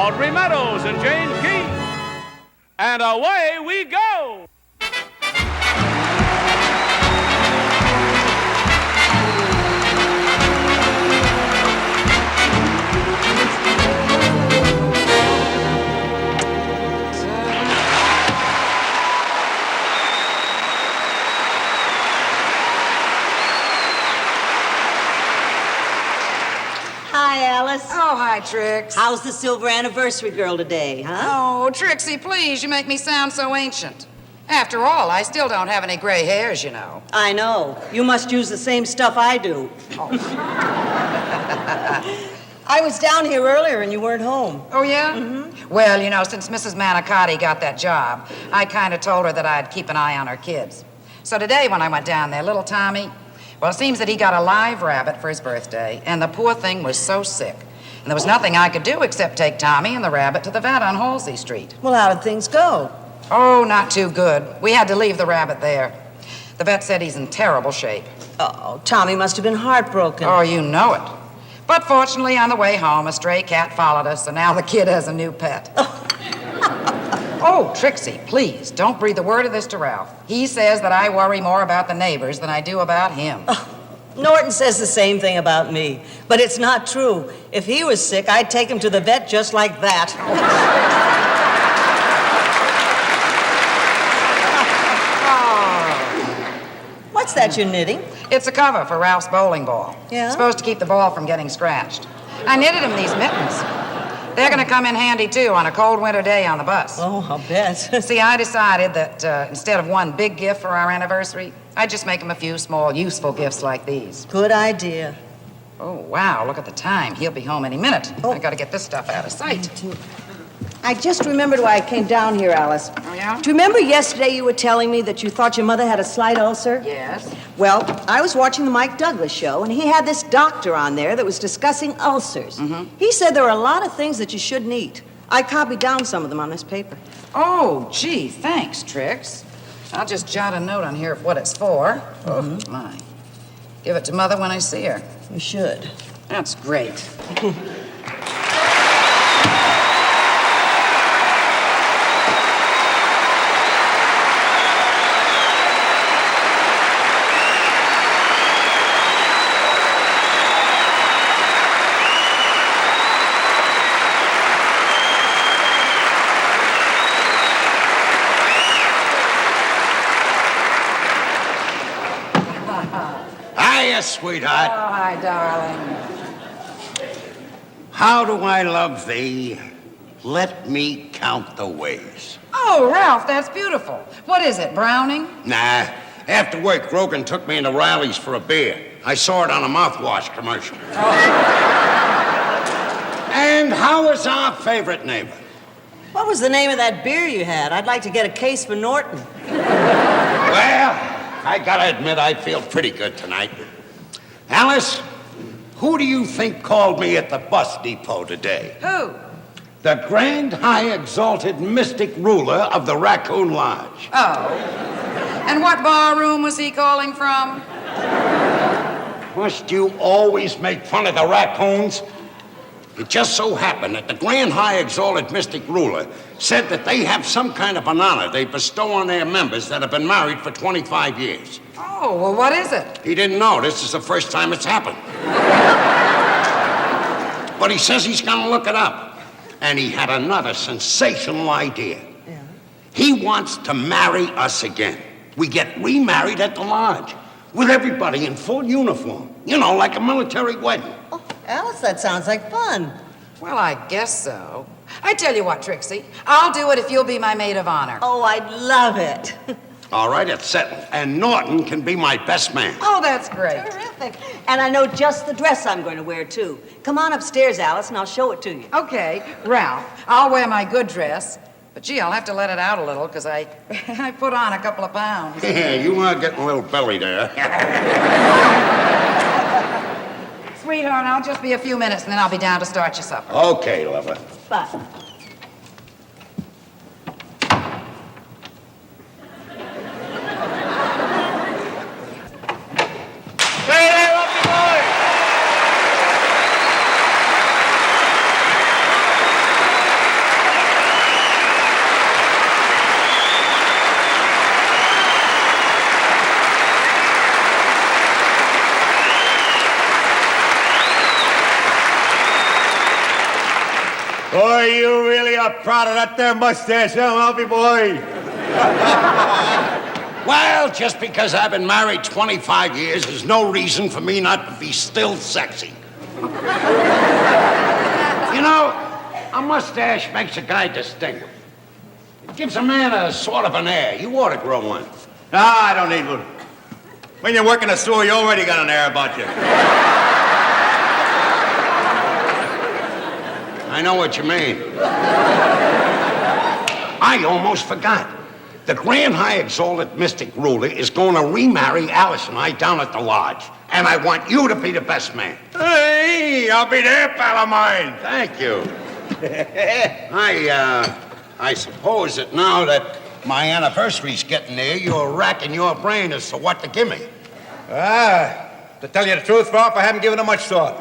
Audrey Meadows and Jane Key. And away we go! Hi, Alice. Oh, hi, Trix. How's the silver anniversary girl today, huh? Oh, Trixie, please, you make me sound so ancient. After all, I still don't have any gray hairs, you know. I know. You must use the same stuff I do. Oh, I was down here earlier and you weren't home. oh yeah? Mm-hmm. Well, you know, since Mrs. Manicotti got that job, I kind of told her that I'd keep an eye on her kids. So today when I went down there, little Tommy, well, it seems that he got a live rabbit for his birthday, and the poor thing was so sick. And there was nothing I could do except take Tommy and the rabbit to the vet on Halsey Street. Well, how did things go? Oh, not too good. We had to leave the rabbit there. The vet said he's in terrible shape. Oh, Tommy must have been heartbroken. Oh, you know it. But fortunately, on the way home, a stray cat followed us, and now the kid has a new pet. Oh, Trixie, please, don't breathe a word of this to Ralph. He says that I worry more about the neighbors than I do about him. Norton says the same thing about me, but it's not true. If he was sick, I'd take him to the vet just like that. What's that you're knitting? It's a cover for Ralph's bowling ball. Yeah? It's supposed to keep the ball from getting scratched. I knitted him these mittens. They're going to come in handy, too, on a cold winter day on the bus. Oh, I'll bet. See, I decided that instead of one big gift for our anniversary, I'd just make him a few small, useful gifts like these. Good idea. Oh, wow, look at the time. He'll be home any minute. I got to get this stuff out of sight. I just remembered why I came down here, Alice. Oh, yeah? Do you remember yesterday you were telling me that you thought your mother had a slight ulcer? Yes. Well, I was watching the Mike Douglas show, and he had this doctor on there that was discussing ulcers. Mm-hmm. He said there are a lot of things that you shouldn't eat. I copied down some of them on this paper. Oh, gee, thanks, Trix. I'll just jot a note on here of what it's for. Oh, my. Give it to Mother when I see her. You should. That's great. Hiya, sweetheart. Oh, hi, darling. How do I love thee? Let me count the ways. Oh, Ralph, that's beautiful. What is it, Browning? Nah. After work, Grogan took me into Riley's for a beer. I saw it on a mouthwash commercial. And how is our favorite neighbor? What was the name of that beer you had? I'd like to get a case for Norton. Well, I gotta admit, I feel pretty good tonight. Alice, who do you think called me at the bus depot today? Who? The Grand High Exalted Mystic Ruler of the Raccoon Lodge. Oh. And what bar room was he calling from? Must you always make fun of the raccoons? It just so happened that the Grand High Exalted Mystic Ruler said that they have some kind of an honor they bestow on their members that have been married for 25 years. Oh, well, what is it? He didn't know. This is the first time it's happened. But he says he's gonna look it up. And he had another sensational idea. Yeah. He wants to marry us again. We get remarried at the lodge with everybody in full uniform. You know, like a military wedding. Oh, Alice, that sounds like fun. Well, I guess so. I tell you what, Trixie, I'll do it if you'll be my maid of honor. Oh, I'd love it. All right, it's settled. And Norton can be my best man. Oh, that's great. Terrific. And I know just the dress I'm going to wear, too. Come on upstairs, Alice, and I'll show it to you. Okay, Ralph, I'll wear my good dress. But, gee, I'll have to let it out a little because I put on a couple of pounds. Yeah, you are getting a little belly there. Sweetheart, I'll just be a few minutes and then I'll be down to start your supper. Okay, lover. Bye. Boy, you really are proud of that there mustache, huh, Alfie boy? Well, just because I've been married 25 years is no reason for me not to be still sexy. You know, a mustache makes a guy distinguished. It gives a man a sort of an air. You ought to grow one. No, I don't need one. When you work in a store, you already got an air about you. I know what you mean. I almost forgot. The Grand High Exalted Mystic Ruler is going to remarry Alice and I down at the lodge. And I want you to be the best man. Hey, I'll be there, pal of mine. Thank you. I suppose that now that my anniversary's getting near, you're racking your brain as to what to give me. To tell you the truth, Ralph, I haven't given it much thought.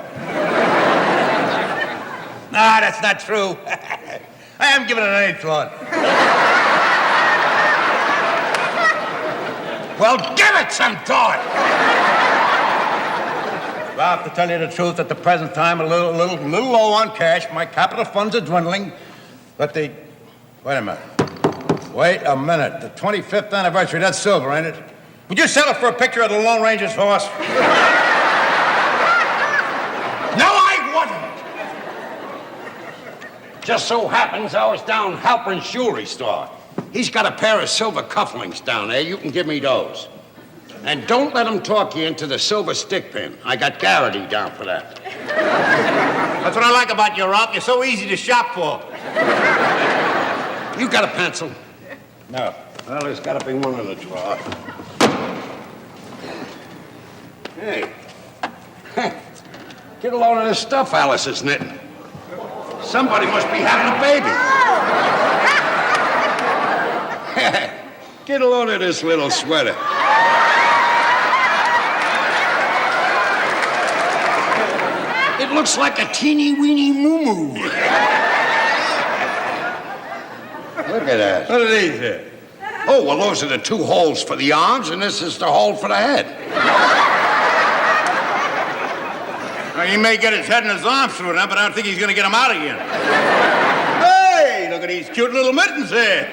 Nah, that's not true. I haven't given it any thought. Well, give it some thought. Ralph, to tell you the truth, at the present time, a little low on cash. My capital funds are dwindling. But wait a minute. Wait a minute. The 25th anniversary, that's silver, ain't it? Would you sell it for a picture of the Lone Ranger's horse? No, I wouldn't. Just so happens I was down Halpern's jewelry store. He's got a pair of silver cufflinks down there. You can give me those. And don't let him talk you into the silver stick pin. I got Garrity down for that. That's what I like about you, Ralph. You're so easy to shop for. You got a pencil? No. Well, there's got to be one in the drawer. Hey. Get a load of this stuff Alice is knitting. Somebody must be having a baby. Get a load of this little sweater. It looks like a teeny-weeny moo-moo. Look at that. What are these here? Oh, well, those are the two holes for the arms, and this is the hole for the head. Well, he may get his head and his arms through them, but I don't think he's going to get them out again. Hey, look at these cute little mittens here.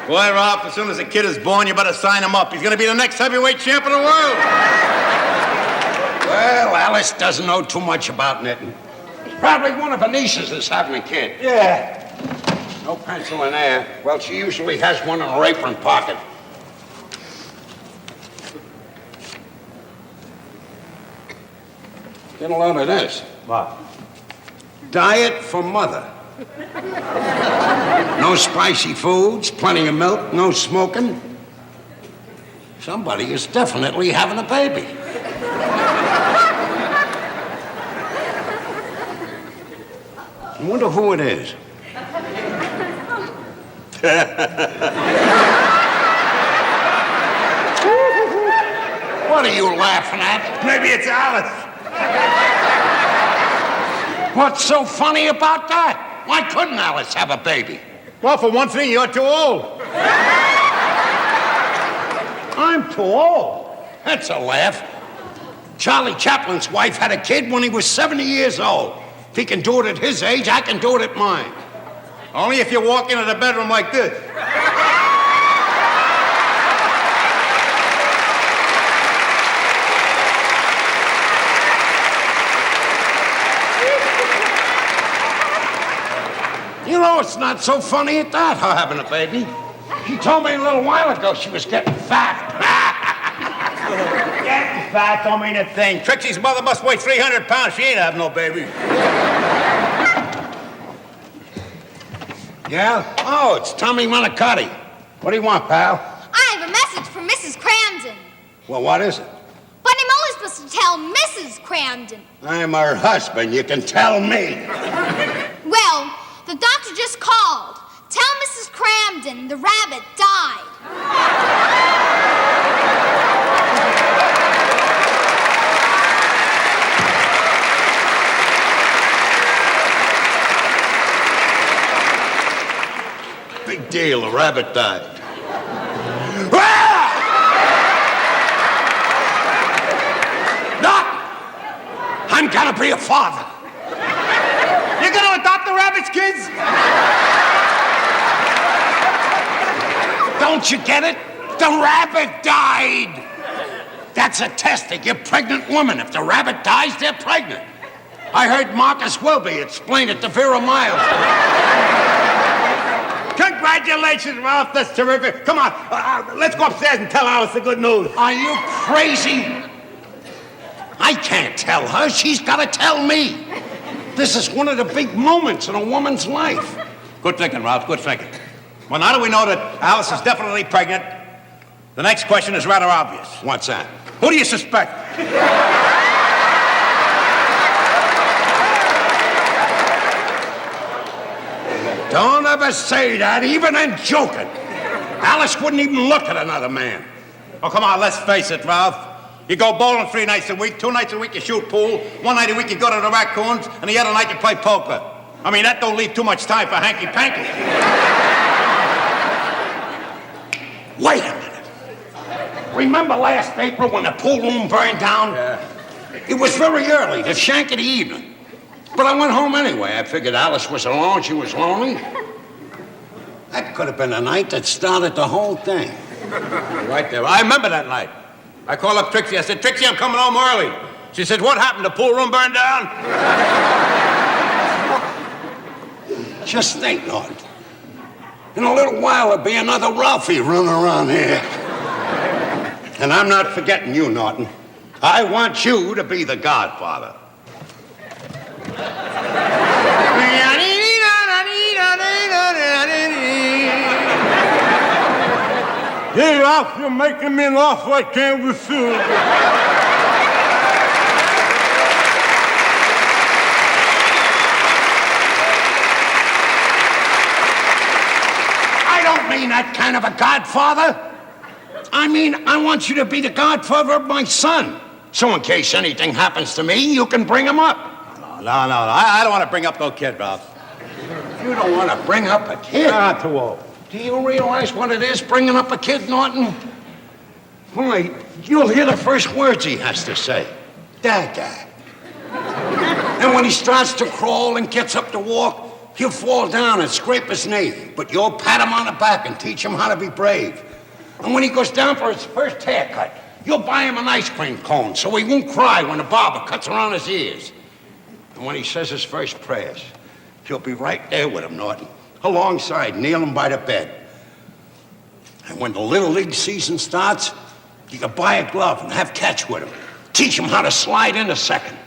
Boy, Ralph, as soon as a kid is born, you better sign him up. He's going to be the next heavyweight champ of the world. Well, Alice doesn't know too much about knitting. Probably one of her nieces is having a kid. Yeah. No pencil in there. Well, she usually has one in her apron pocket. Get a load of this. What? Diet for mother. No spicy foods, plenty of milk, no smoking. Somebody is definitely having a baby. I wonder who it is. What are you laughing at? Maybe it's Alice. What's so funny about that? Why couldn't Alice have a baby? Well, for one thing, you're too old. I'm too old. That's a laugh. Charlie Chaplin's wife had a kid when he was 70 years old. If he can do it at his age, I can do it at mine. Only if you walk into the bedroom like this. You know, it's not so funny at that, her having a baby. She told me a little while ago she was getting fat. Getting fat don't mean a thing. Trixie's mother must weigh 300 pounds. She ain't having no baby. Yeah? Oh, it's Tommy Manicotti. What do you want, pal? I have a message from Mrs. Cramden. Well, what is it? But I'm only supposed to tell Mrs. Cramden. I'm her husband. You can tell me. Well, the doctor just called. Tell Mrs. Cramden the rabbit died. Big deal. The rabbit died. Doc! I'm gonna be a father. You're gonna adopt the rabbit? rabbits, kids? Don't you get it? The rabbit died. That's a test to give pregnant women. If the rabbit dies, they're pregnant. I heard Marcus Wilby explain it to Vera Miles. Congratulations, Ralph. That's terrific. Come on, let's go upstairs and tell Alice the good news. Are you crazy? I can't tell her. She's got to tell me. This is one of the big moments in a woman's life. Good thinking, Ralph. Good thinking. Well, now that we know that Alice is definitely pregnant, the next question is rather obvious. What's that? Who do you suspect? Don't ever say that, even in joking. Alice wouldn't even look at another man. Oh, come on, let's face it, Ralph. You go bowling 3 nights a week, 2 nights a week you shoot pool, 1 night a week you go to the raccoons, and the other night you play poker. I mean, that don't leave too much time for hanky-panky. Wait a minute. Remember last April when the pool room burned down? Yeah. It was very early, the shank of the evening. But I went home anyway. I figured Alice was alone, she was lonely. That could have been the night that started the whole thing. Right there. I remember that night. I called up Trixie. I said, Trixie, I'm coming home early. She said, what happened? The pool room burned down? Just think, Norton. In a little while, there'll be another Ralphie running around here. And I'm not forgetting you, Norton. I want you to be the Godfather. Hey, Ralph, you're making me laugh like can't soon. I don't mean that kind of a Godfather. I mean, I want you to be the Godfather of my son. So in case anything happens to me, you can bring him up. No. I don't want to bring up no kid, Ralph. You don't want to bring up a kid? Not too old. Do you realize what it is, bringing up a kid, Norton? Why, you'll hear the first words he has to say. Dada. And when he starts to crawl and gets up to walk, he'll fall down and scrape his knee. But you'll pat him on the back and teach him how to be brave. And when he goes down for his first haircut, you'll buy him an ice cream cone so he won't cry when the barber cuts around his ears. And when he says his first prayers, you'll be right there with him, Norton, alongside, kneeling by the bed. And when the Little League season starts, you can buy a glove and have catch with him. Teach him how to slide in a second.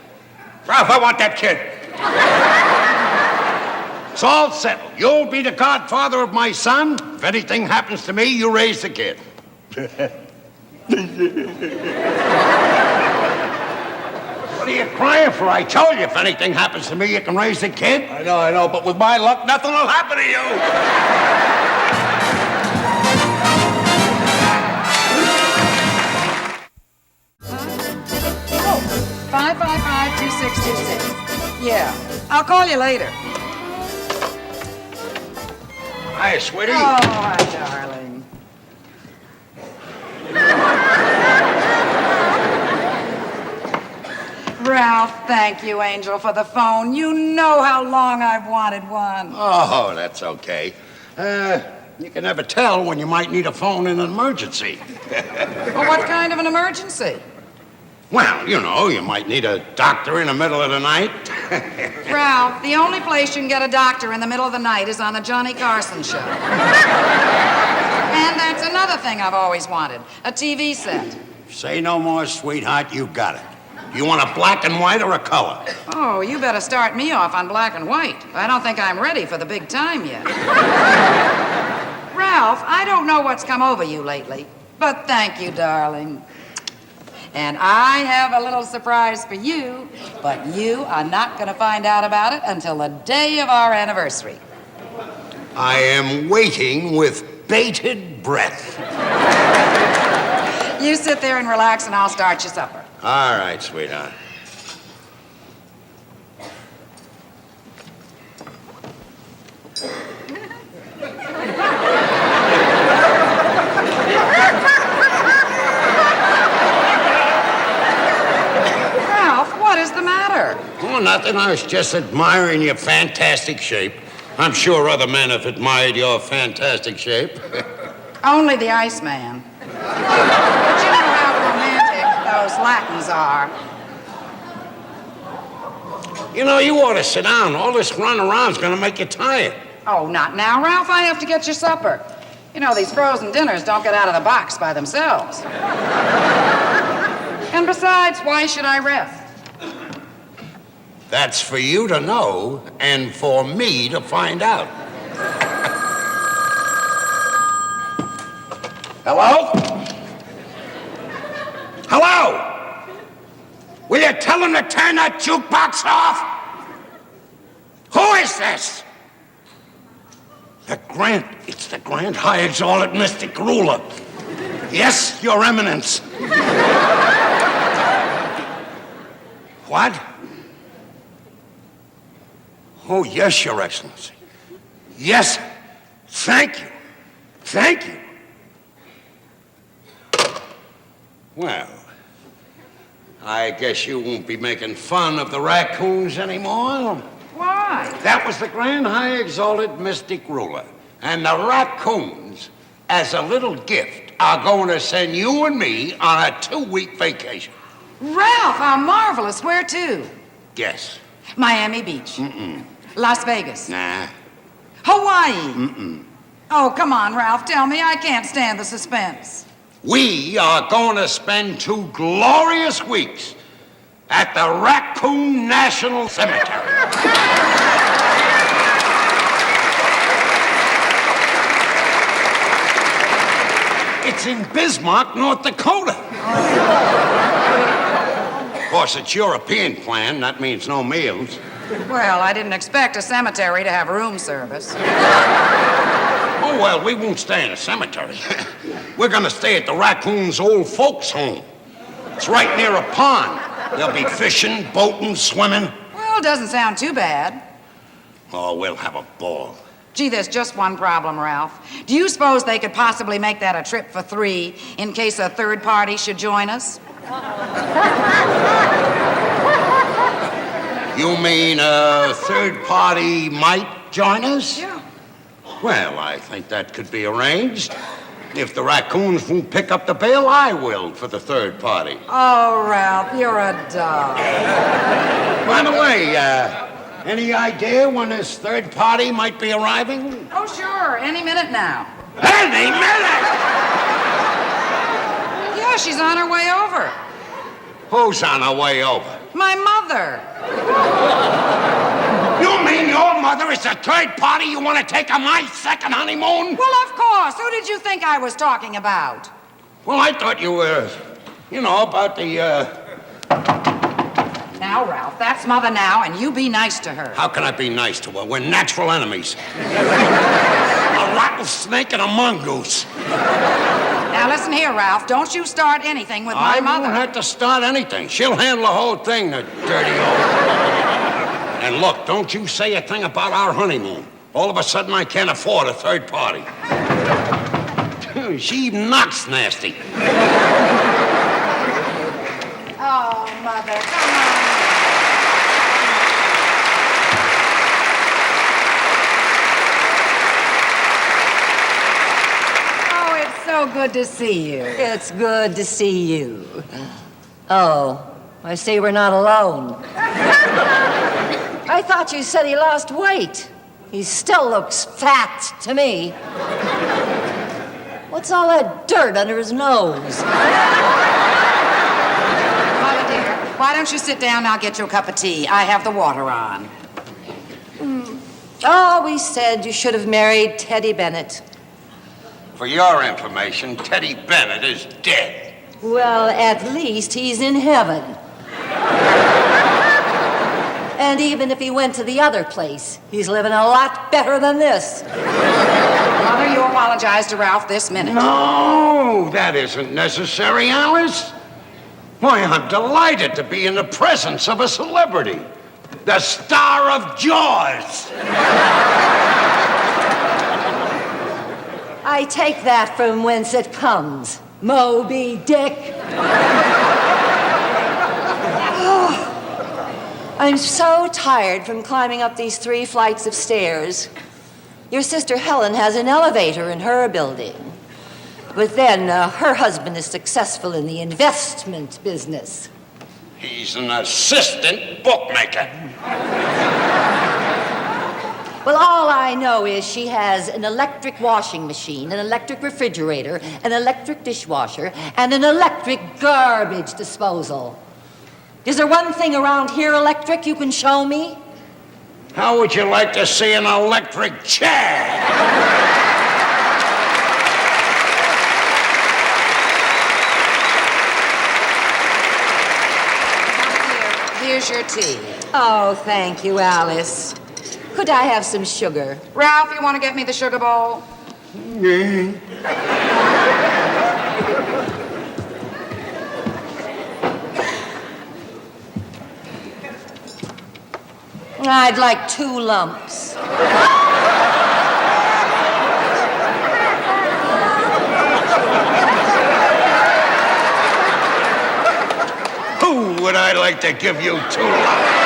Ralph, I want that kid. It's all settled. You'll be the Godfather of my son. If anything happens to me, you raise the kid. What are you crying for? I told you if anything happens to me, you can raise the kid. I know, but with my luck, nothing will happen to you. 555-2626. Yeah, I'll call you later. Hi, sweetie. Oh, my darling. Ralph, thank you, Angel, for the phone. You know how long I've wanted one. Oh, that's okay. You can never tell when you might need a phone in an emergency. Well, what kind of an emergency? Well, you know, you might need a doctor in the middle of the night. Ralph, the only place you can get a doctor in the middle of the night is on the Johnny Carson show. And that's another thing I've always wanted, a TV set. Say no more, sweetheart. You got it. You want a black and white or a color? Oh, you better start me off on black and white. I don't think I'm ready for the big time yet. Ralph, I don't know what's come over you lately, but thank you, darling. And I have a little surprise for you, but you are not going to find out about it until the day of our anniversary. I am waiting with bated breath. You sit there and relax, and I'll start your supper. All right, sweetheart. Ralph, what is the matter? Oh, nothing. I was just admiring your fantastic shape I'm sure other men have admired your fantastic shape. Only the Iceman. But you know how romantic those Latins are. You know, you ought to sit down. All this run around's gonna make you tired. Oh, not now, Ralph. I have to get your supper. You know, these frozen dinners don't get out of the box by themselves. And besides, why should I rest? That's for you to know and for me to find out. Hello? Hello? Will you tell him to turn that jukebox off? Who is this? It's the Grand High Exalted Mystic Ruler. Yes, Your Eminence. What? Oh, yes, Your Excellency. Yes, thank you. Thank you. Well, I guess you won't be making fun of the raccoons anymore. Why? That was the Grand High Exalted Mystic Ruler. And the raccoons, as a little gift, are going to send you and me on a 2-week vacation. Ralph, how marvelous. Where to? Guess. Miami Beach. Las Vegas. Nah. Hawaii. Oh, come on, Ralph. Tell me. I can't stand the suspense. We are going to spend 2 glorious weeks at the Raccoon National Cemetery. It's in Bismarck, North Dakota. Of course, it's European plan. That means no meals. Well, I didn't expect a cemetery to have room service. Oh, well, we won't stay in a cemetery. We're going to stay at the Raccoons' old folks' home. It's right near a pond. They'll be fishing, boating, swimming. Well, doesn't sound too bad. Oh, we'll have a ball. Gee, there's just one problem, Ralph. Do you suppose they could possibly make that a trip for 3 in case a third party should join us? You mean a third party might join us? Yeah. Well, I think that could be arranged. If the raccoons won't pick up the bail, I will for the third party. Oh, Ralph, you're a doll. By the way, any idea when this third party might be arriving? Oh, sure. Any minute now. Any minute! Yeah, she's on her way over. Who's on her way over? My mother. You mean your mother is the third party you want to take on my second honeymoon? Well, of course. Who did you think I was talking about? Well, I thought you were, about the, Now, Ralph, that's Mother now, and you be nice to her. How can I be nice to her? We're natural enemies. A rattlesnake and a mongoose. Now, listen here, Ralph. Don't you start anything with my mother. I won't have to start anything. She'll handle the whole thing, the dirty old... And look, don't you say a thing about our honeymoon. All of a sudden, I can't afford a third party. She knocks nasty. Oh, Mother, come on. Oh, it's so good to see you. It's good to see you. Oh, I see we're not alone. I thought you said he lost weight. He still looks fat to me. What's all that dirt under his nose? Mother, dear, why don't you sit down and I'll get you a cup of tea? I have the water on. Always said you should have married Teddy Bennett. For your information, Teddy Bennett is dead. Well, at least he's in heaven. And even if he went to the other place, he's living a lot better than this. Mother, you apologize to Ralph this minute. No, that isn't necessary, Alice. Why, I'm delighted to be in the presence of a celebrity. The star of Jaws. I take that from whence it comes. Moby Dick. I'm so tired from climbing up these 3 flights of stairs. Your sister Helen has an elevator in her building. But then her husband is successful in the investment business. He's an assistant bookmaker. Well, all I know is she has an electric washing machine, an electric refrigerator, an electric dishwasher, and an electric garbage disposal. Is there one thing around here electric you can show me? How would you like to see an electric chair? Here's your tea. Oh, thank you, Alice. Could I have some sugar? Ralph, you want to get me the sugar bowl? I'd like 2 lumps. Who would I like to give you 2 lumps?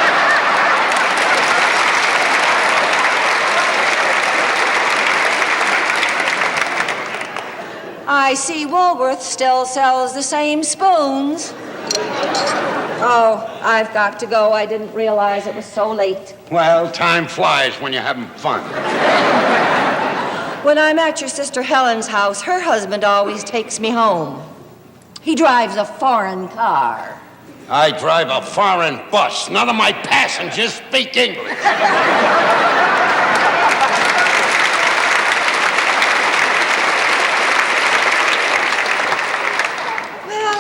I see Woolworth still sells the same spoons. Oh, I've got to go. I didn't realize it was so late. Well, time flies when you're having fun. When I'm at your sister Helen's house, her husband always takes me home. He drives a foreign car. I drive a foreign bus. None of my passengers speak English.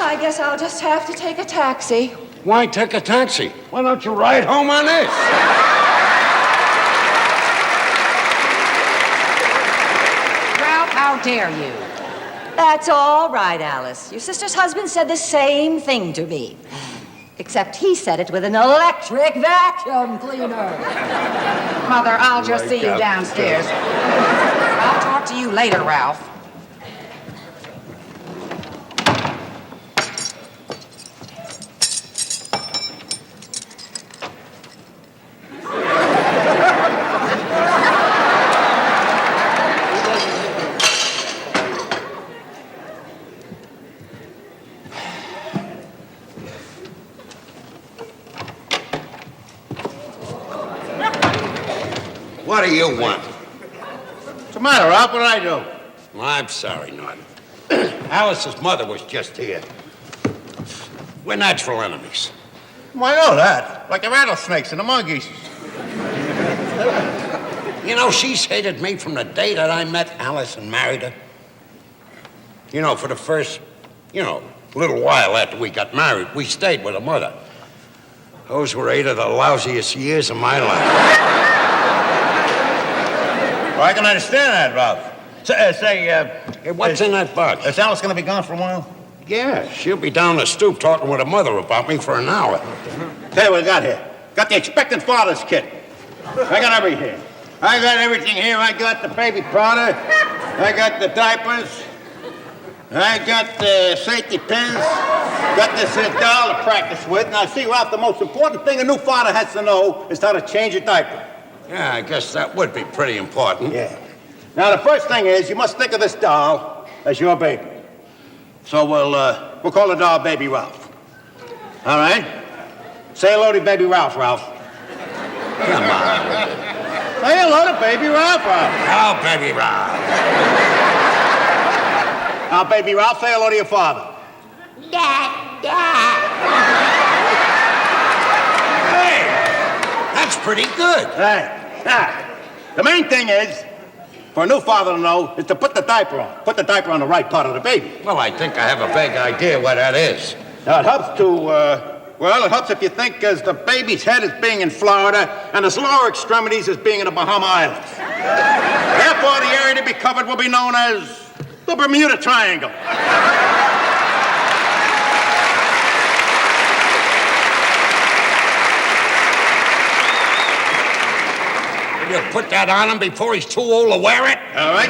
I guess I'll just have to take a taxi. Why take a taxi? Why don't you ride home on this? Ralph, how dare you? That's all right, Alice. Your sister's husband said the same thing to me. Except he said it with an electric vacuum cleaner. Mother, I'll just see you downstairs. I'll talk to you later, Ralph. What do you want? What's the matter, Ralph? What did I do? Well, I'm sorry, Norton. Alice's mother was just here. We're natural enemies. Well, I know that. Like the rattlesnakes and the monkeys. You know, she's hated me from the day that I met Alice and married her. You know, for the first, little while after we got married, we stayed with her mother. Those were 8 of the lousiest years of my life. Well, I can understand that, Ralph. Hey, what's in that box? Is Alice going to be gone for a while? Yeah, she'll be down the stoop talking with her mother about me for an hour. Tell you what I got here. Got the expectant father's kit. I got everything. I got everything here. I got the baby powder. I got the diapers. I got the safety pins. Got this doll to practice with. Now, see, Ralph, the most important thing a new father has to know is how to change a diaper. Yeah, I guess that would be pretty important. Yeah. Now, the first thing is you must think of this doll as your baby. So we'll call the doll Baby Ralph. All right? Say hello to Baby Ralph, Ralph. Come on. Say hello to Baby Ralph, Ralph. Oh, Baby Ralph. Now, Baby Ralph, say hello to your father. Hey, that's pretty good. Hey. Now, the main thing is, for a new father to know, is to put the diaper on. Put the diaper on the right part of the baby. Well, I think I have a vague idea what that is. Now, it helps to, it helps if you think as the baby's head is being in Florida and its lower extremities as being in the Bahama Islands. Therefore, the area to be covered will be known as the Bermuda Triangle. You put that on him before he's too old to wear it? All right.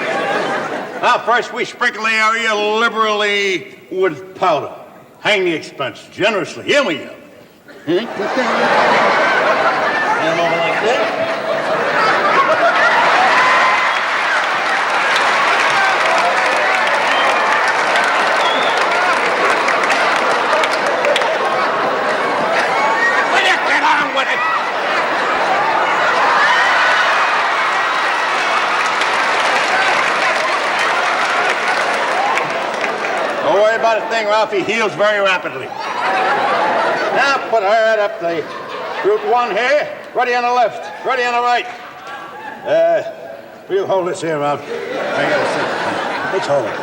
Now, first we sprinkle the area liberally with powder. Hang the expense generously. Here we go. him over like this. Will you get on with it? Don't worry about a thing, Ralph. He heals very rapidly. Now put her head up the Route 1 here. Ready on the left. Ready on the right. You hold this here, Ralph. I gotta see. Let's hold it.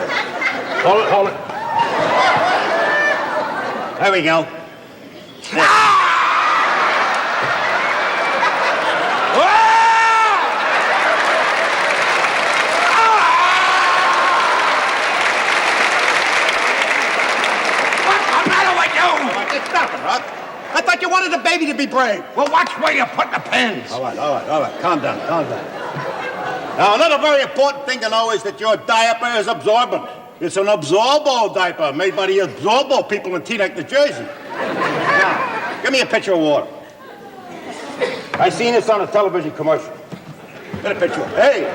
Hold it. There we go. I thought you wanted the baby to be brave. Well, watch where you put the pins. All right. Calm down. Now, another very important thing to know is that your diaper is absorbent. It's an absorbable diaper made by the absorbable people in Teaneck, New Jersey. Now, give me a pitcher of water. I seen this on a television commercial. Get a picture. Hey,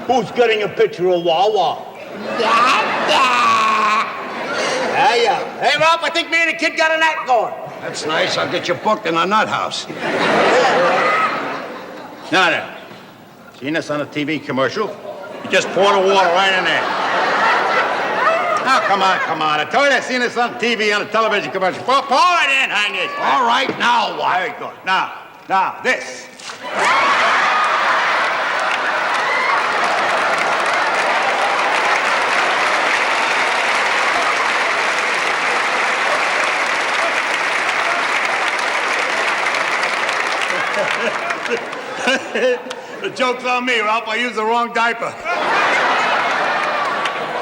who's getting a picture of Wawa? Yeah. Hey, Ralph, I think me and the kid got an act going. That's nice. I'll get you booked in a nut house. Now then, seen this on a TV commercial? You just pour the water right in there. Now, come on. I told you I seen this on TV on a television commercial. Pour it in, hang it. All right, now what? Very good. Now, this. The joke's on me, Ralph. I used the wrong diaper.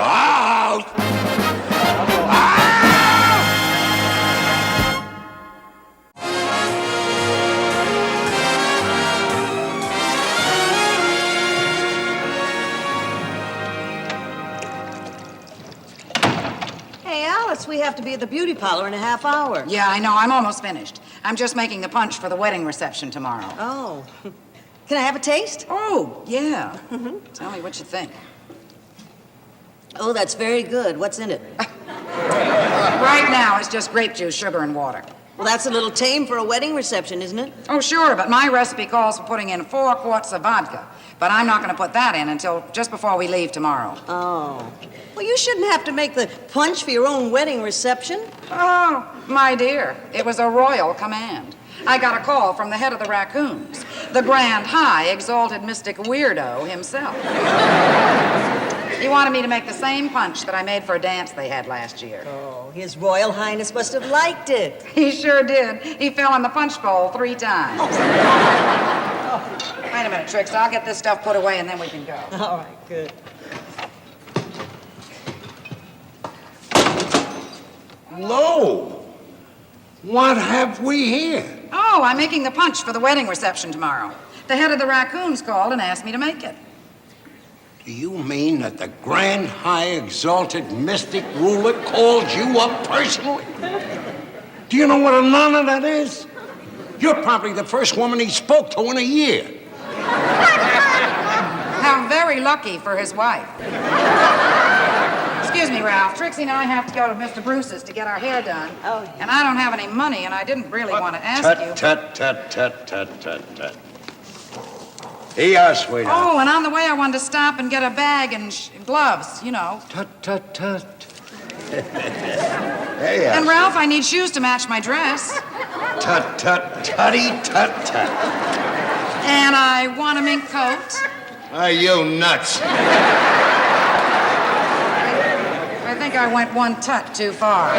Out! Hey, Alice, we have to be at the beauty parlor in a half hour. Yeah, I know. I'm almost finished. I'm just making the punch for the wedding reception tomorrow. Oh. Can I have a taste? Oh, yeah. Tell me what you think. Oh, that's very good. What's in it? Right now, it's just grape juice, sugar, and water. Well, that's a little tame for a wedding reception, isn't it? Oh, sure, but my recipe calls for putting in 4 quarts of vodka. But I'm not going to put that in until just before we leave tomorrow. Oh. Well, you shouldn't have to make the punch for your own wedding reception. Oh, my dear, it was a royal command. I got a call from the head of the raccoons, the grand, high, exalted, mystic weirdo himself. He wanted me to make the same punch that I made for a dance they had last year. Oh, His Royal Highness must have liked it. He sure did. He fell in the punch bowl 3 times. Wait a minute, Trix. I'll get this stuff put away and then we can go. All right, good. Lo, what have we here? Oh, I'm making the punch for the wedding reception tomorrow. The head of the raccoons called and asked me to make it. Do you mean that the grand, high, exalted, mystic ruler called you up personally? Do you know what an honor that is? You're probably the first woman he spoke to in a year. How very lucky for his wife. Excuse me, Ralph. Trixie and I have to go to Mr. Bruce's to get our hair done. Oh, yeah. And I don't have any money, and I didn't really want to ask you. Tut. Here you are, sweetheart. Oh, and on the way I wanted to stop and get a bag and gloves, you know. Tut. There you And are. Ralph, I need shoes to match my dress. Tut. And I want a mink coat. Are you nuts? I think I went 1 tut too far.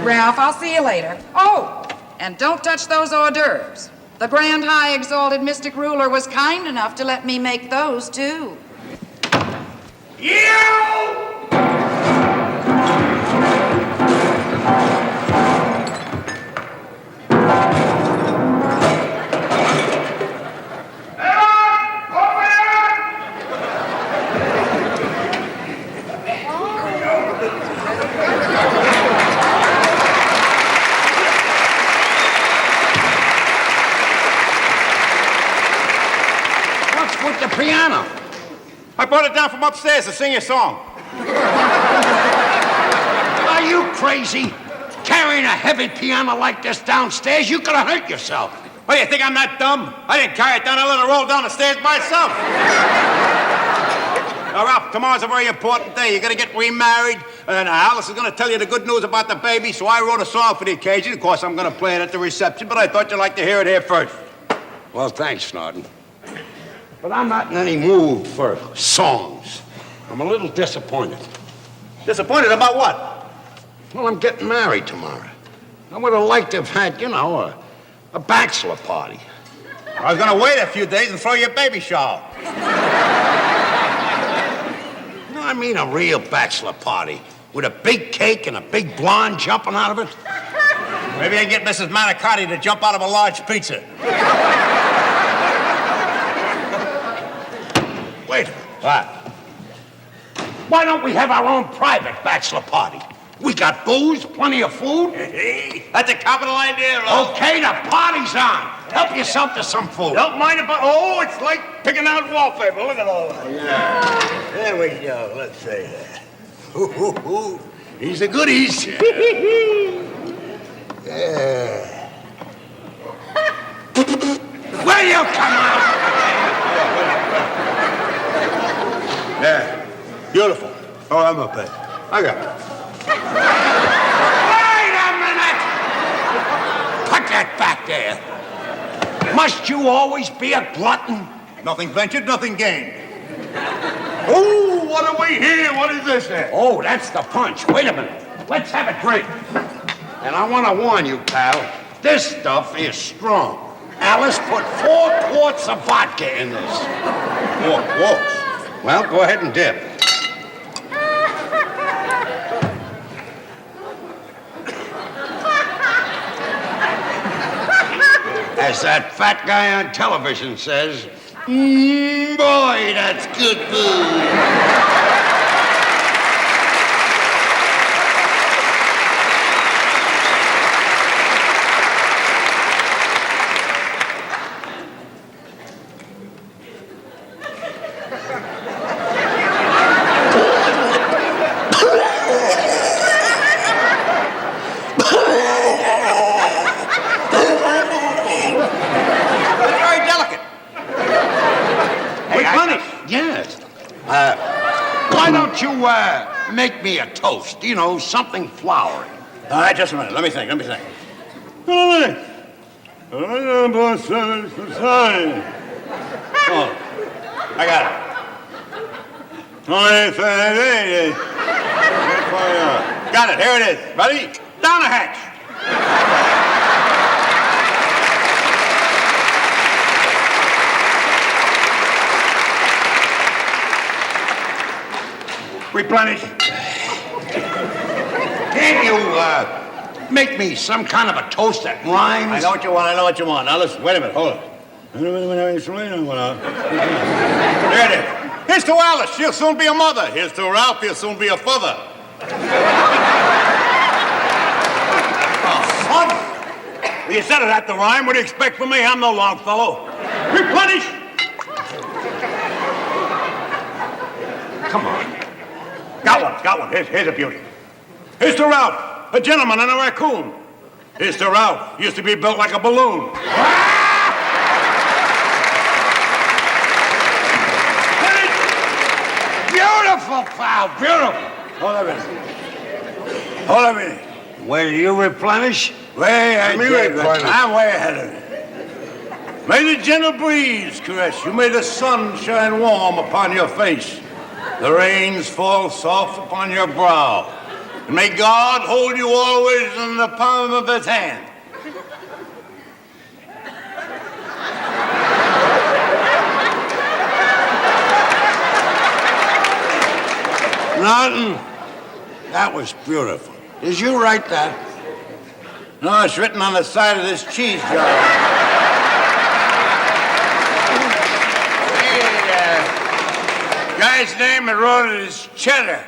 Ralph, I'll see you later. Oh, and don't touch those hors d'oeuvres. The grand, high, exalted, mystic ruler was kind enough to let me make those, too. with the piano? I brought it down from upstairs to sing your song. Are you crazy? Carrying a heavy piano like this downstairs, you could have hurt yourself. What, do you think I'm that dumb? I didn't carry it down. I let it roll down the stairs by itself. Now, Ralph, tomorrow's a very important day. You're going to get remarried, and Alice is going to tell you the good news about the baby, so I wrote a song for the occasion. Of course, I'm going to play it at the reception, but I thought you'd like to hear it here first. Well, thanks, Snodden. But I'm not in any mood for songs. I'm a little disappointed. Disappointed about what? Well, I'm getting married tomorrow. I would have liked to have had, a bachelor party. I was going to wait a few days and throw you a baby shower. No, I mean a real bachelor party with a big cake and a big blonde jumping out of it. Maybe I can get Mrs. Manicotti to jump out of a large pizza. Wait. What? Why don't we have our own private bachelor party? We got booze, plenty of food. Hey, that's a capital idea, Ralph. Okay, the party's on. Help yourself to some food. Don't mind about... Oh, it's like picking out wallpaper. Look at all that. Yeah. There we go. Let's say that. He's a goodies. Yeah. Will you come out? Yeah. Beautiful. Oh, I'm up there. I got it. Wait a minute! Put that back there. Must you always be a glutton? Nothing ventured, nothing gained. Oh, what are we here? What is this then? Oh, that's the punch. Wait a minute. Let's have a drink. And I want to warn you, pal, this stuff is strong. Alice put 4 quarts of vodka in this. 4 quarts? Well, go ahead and dip. As that fat guy on television says, boy, that's good food. Why don't you make me a toast? Something flowery. All right, just a minute. Let me think. Oh, I got it. Got it. Here it is. Ready? Down the hatch. Replenish. Can't you make me some kind of a toast that rhymes? I know what you want. Now listen, wait a minute, hold it. Here it is. Here's to Alice, she'll soon be a mother. Here's to Ralph, he'll soon be a father. Father? Well, you said it had to rhyme. What do you expect from me? I'm no Longfellow. Replenish. Come on. Got one. Here's a beauty. Here's to Ralph, a gentleman and a raccoon. Here's to Ralph, used to be built like a balloon. Beautiful, pal, beautiful. Hold a minute. Will you replenish? I'm way ahead of it. May the gentle breeze caress you. May the sun shine warm upon your face. The rains fall soft upon your brow. And may God hold you always in the palm of his hand. Norton, that was beautiful. Did you write that? No, it's written on the side of this cheese jar. Guy's name that wrote it is Cheddar.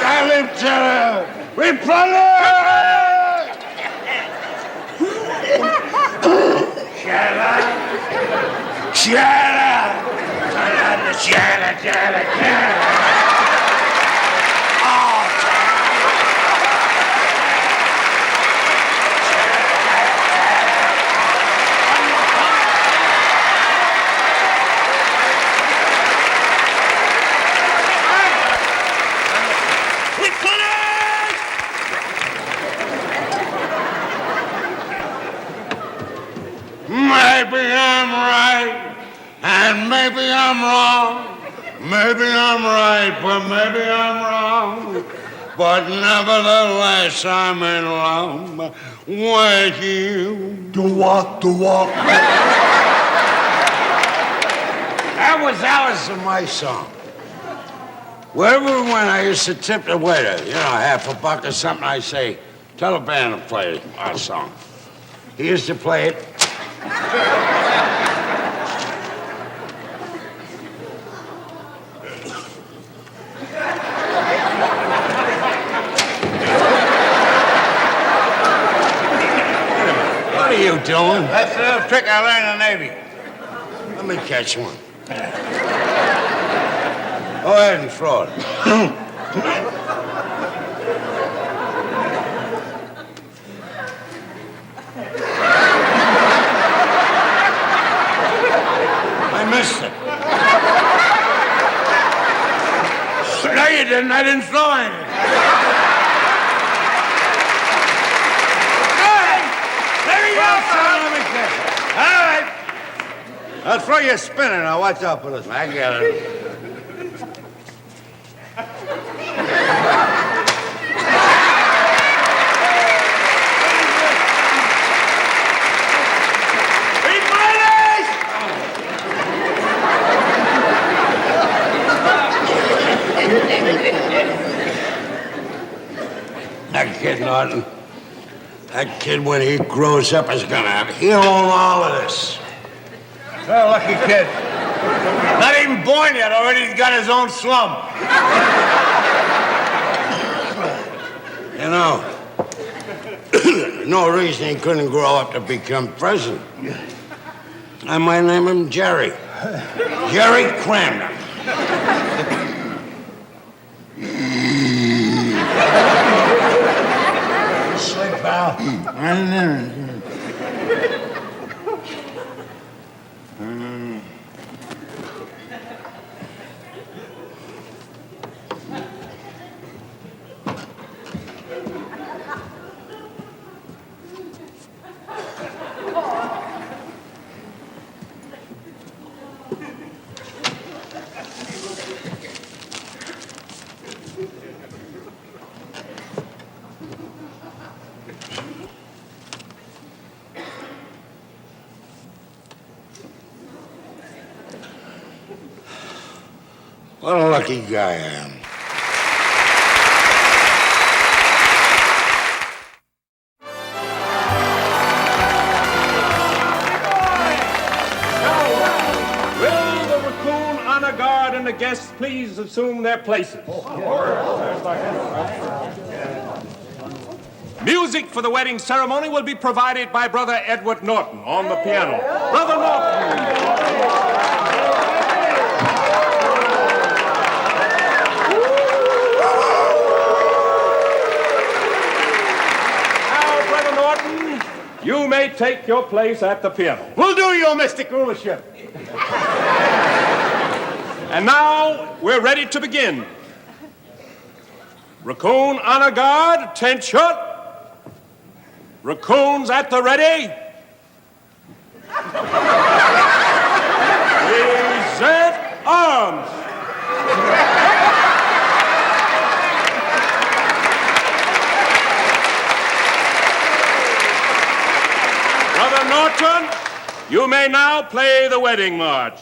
Silent Cheddar! Replenish! Cheddar! Janet! Janet, Janet, Janet! Oh, maybe I'm right, and maybe I'm wrong. Maybe I'm right, but maybe I'm wrong. But nevertheless, I'm in love with you. Do what? That was Alice in my song. Wherever we went, I used to tip the waiter, half a buck or something. I say, tell the band to play our song. He used to play it. What are you doing? That's a little trick I learned in the Navy. Let me catch one. Go ahead and throw it. I missed it. No, you didn't. I didn't throw anything. There you go, son. Let me catch it. All right. I'll throw you a spinner now. Watch out for this. I got it. That kid, Norton. That kid, when he grows up, is gonna have. He'll own all of this. Oh, lucky kid. Not even born yet, already he's got his own slum. No reason he couldn't grow up to become president. I might name him Jerry. Jerry Cramden. Sleep, pal. What a lucky guy I am. Will the raccoon honor guard and the guests please assume their places? Music for the wedding ceremony will be provided by Brother Edward Norton on the piano. Brother Norton. You may take your place at the piano. We'll do your mystic rulership. And now we're ready to begin. Raccoon honor guard, attention. Raccoons at the ready. Present arms. Brother Norton, you may now play the wedding march.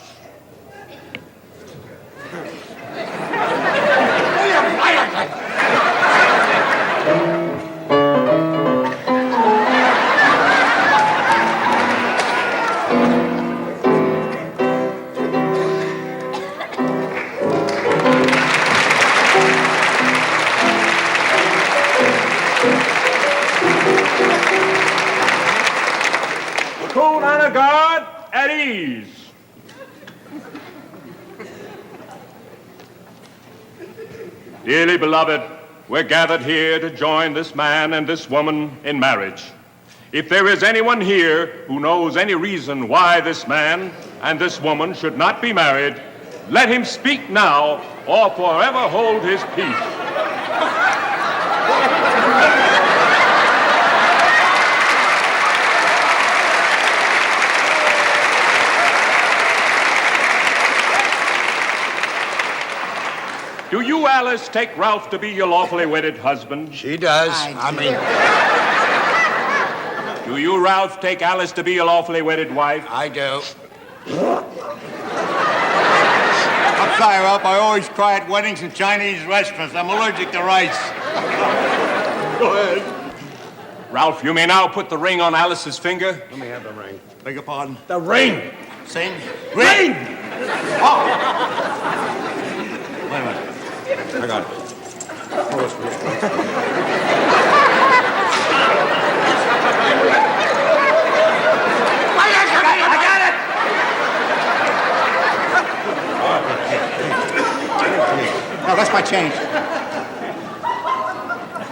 Raccoon honor guard, at ease. Dearly beloved, we're gathered here to join this man and this woman in marriage. If there is anyone here who knows any reason why this man and this woman should not be married, let him speak now or forever hold his peace. Do you, Alice, take Ralph to be your lawfully wedded husband? She does. I mean, Do you, Ralph, take Alice to be your lawfully wedded wife? I do. I'm sorry, Ralph. I always cry at weddings and Chinese restaurants. I'm allergic to rice. Go ahead. Ralph, you may now put the ring on Alice's finger. Let me have the ring. Beg your pardon? The ring! Sing. Ring! Oh! Wait a minute. I got it. I got it! No, that's my change.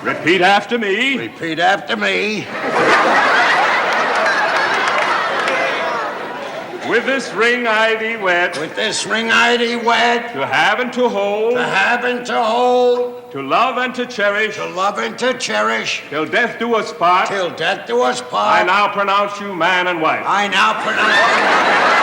Repeat after me. Repeat after me. With this ring I thee wed, With this ring I thee wed, to have and to hold, to have and to hold, to love and to cherish, to love and to cherish, till death do us part. till death do us I part. now pronounce you man and wife. I now pronounce...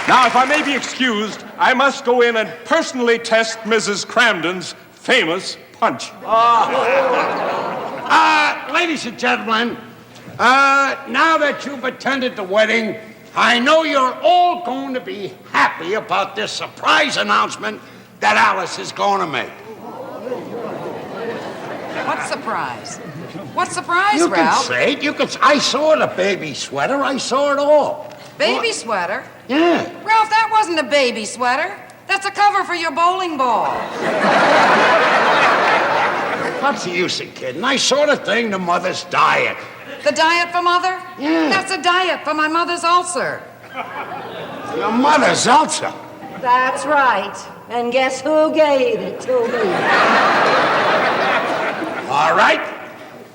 Now, if I may be excused, I must go in and personally test Mrs. Cramden's famous punch. Ladies and gentlemen, now that you've attended the wedding, I know you're all going to be happy about this surprise announcement that Alice is going to make. What surprise? What surprise, You can Ralph? say it. You can. I saw the baby sweater. I saw it all. Baby sweater? Yeah. Ralph, that wasn't a baby sweater. That's a cover for your bowling ball. What's the use of kidding? I saw the thing, the mother's diet. The diet for mother? Yeah. That's a diet for my mother's ulcer. Your mother's ulcer. That's right. And guess who gave it to me? All right.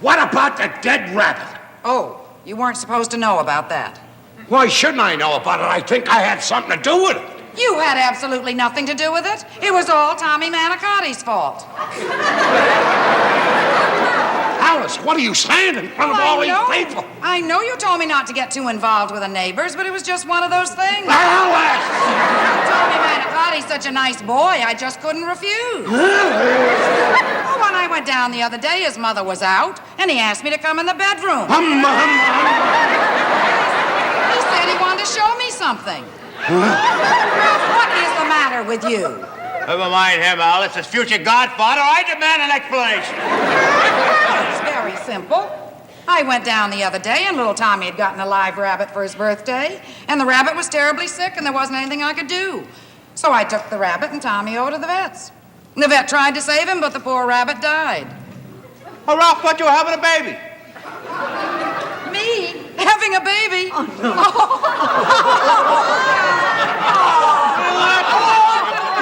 What about the dead rabbit? Oh, you weren't supposed to know about that. Why shouldn't I know about it? I think I had something to do with it. You had absolutely nothing to do with it. It was all Tommy Manicotti's fault. Alice, what are you saying in front of all these people? I know you told me not to get too involved with the neighbors, but it was just one of those things. Alice! Tommy Manicotti's such a nice boy, I just couldn't refuse. Oh, when I went down the other day, his mother was out, and he asked me to come in the bedroom. He said he wanted to show me something. Ralph, what is the matter with you? Never mind him, Alice. As future Godfather, I demand an explanation. It's very simple. I went down the other day, and little Tommy had gotten a live rabbit for his birthday, and the rabbit was terribly sick, and there wasn't anything I could do. So I took the rabbit and Tommy over to the vet's. And the vet tried to save him, but the poor rabbit died. Oh, Ralph thought you were having a baby. Me? Having a baby? Oh, no.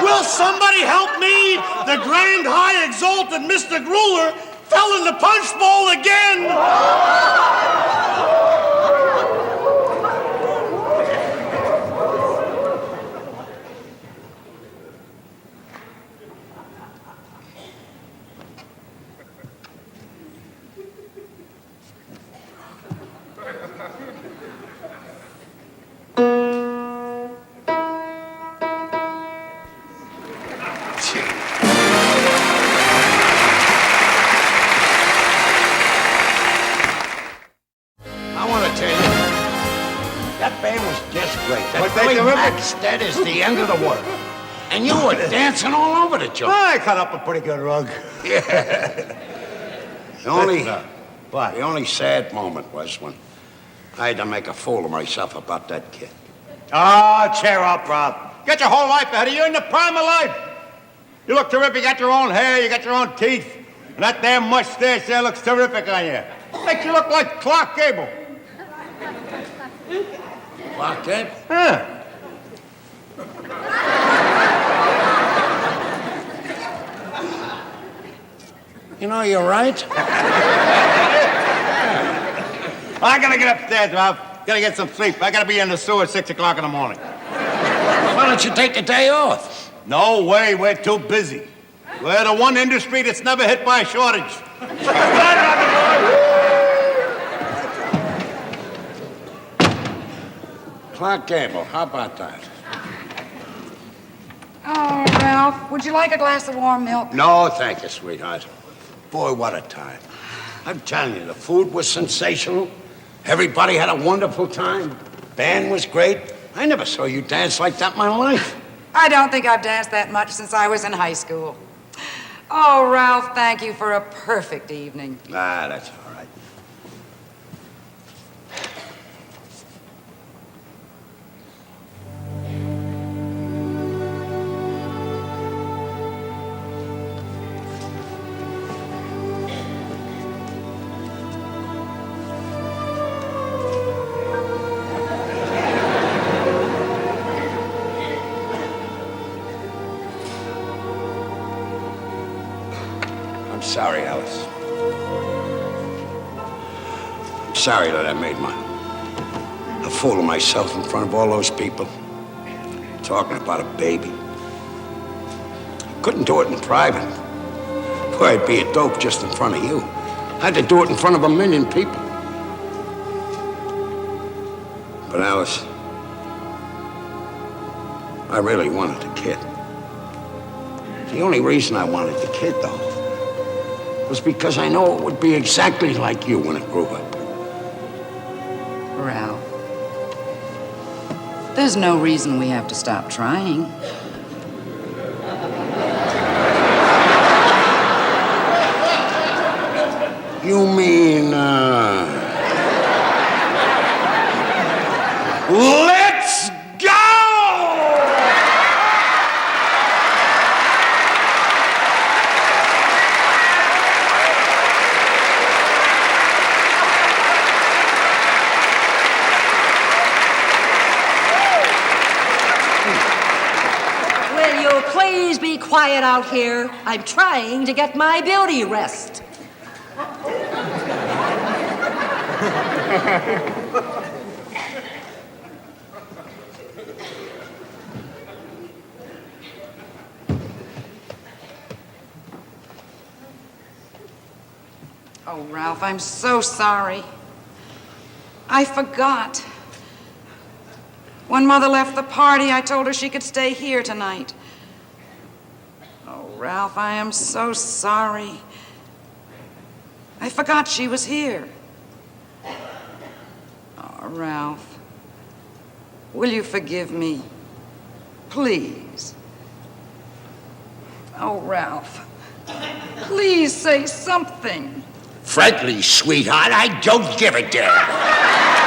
Will somebody help me? The grand high exalted Mr. Gruler fell in the punch bowl again. That is the end of the world. And you were dancing all over the joint. I cut up a pretty good rug. Yeah. The only sad moment was when I had to make a fool of myself about that kid. Oh, cheer up, Rob. You got your whole life ahead of you. You're in the prime of life. You look terrific. You got your own hair. You got your own teeth. And that damn mustache there looks terrific on you. Makes you look like Clark Gable. Clark Gable? Huh. You know, you're right. I gotta get upstairs, Ralph. Gotta get some sleep. I gotta be in the sewer at 6 o'clock in the morning. Why don't you take the day off? No way, we're too busy. We're the one industry that's never hit by a shortage. Clark Gable, how about that? Oh, Ralph, would you like a glass of warm milk? No, thank you, sweetheart. Boy, what a time. I'm telling you, the food was sensational. Everybody had a wonderful time. Band was great. I never saw you dance like that in my life. I don't think I've danced that much since I was in high school. Oh, Ralph, thank you for a perfect evening. Ah, that's all right. I'm sorry, Alice. I'm sorry that I made a fool of myself in front of all those people. Talking about a baby. I couldn't do it in private. Boy, I'd be a dope just in front of you. I had to do it in front of 1,000,000 people. But Alice, I really wanted a kid. The only reason I wanted the kid, though, was because I know it would be exactly like you when it grew up. Ralph, there's no reason we have to stop trying. You mean, Let's go! Will you please be quiet out here? I'm trying to get my beauty rest. Oh, Ralph, I'm so sorry. I forgot. When Mother left the party, I told her she could stay here tonight. Oh, Ralph, I am so sorry. I forgot she was here. Oh, Ralph, will you forgive me? Please. Oh, Ralph, please say something. frankly, sweetheart, I don't give a damn.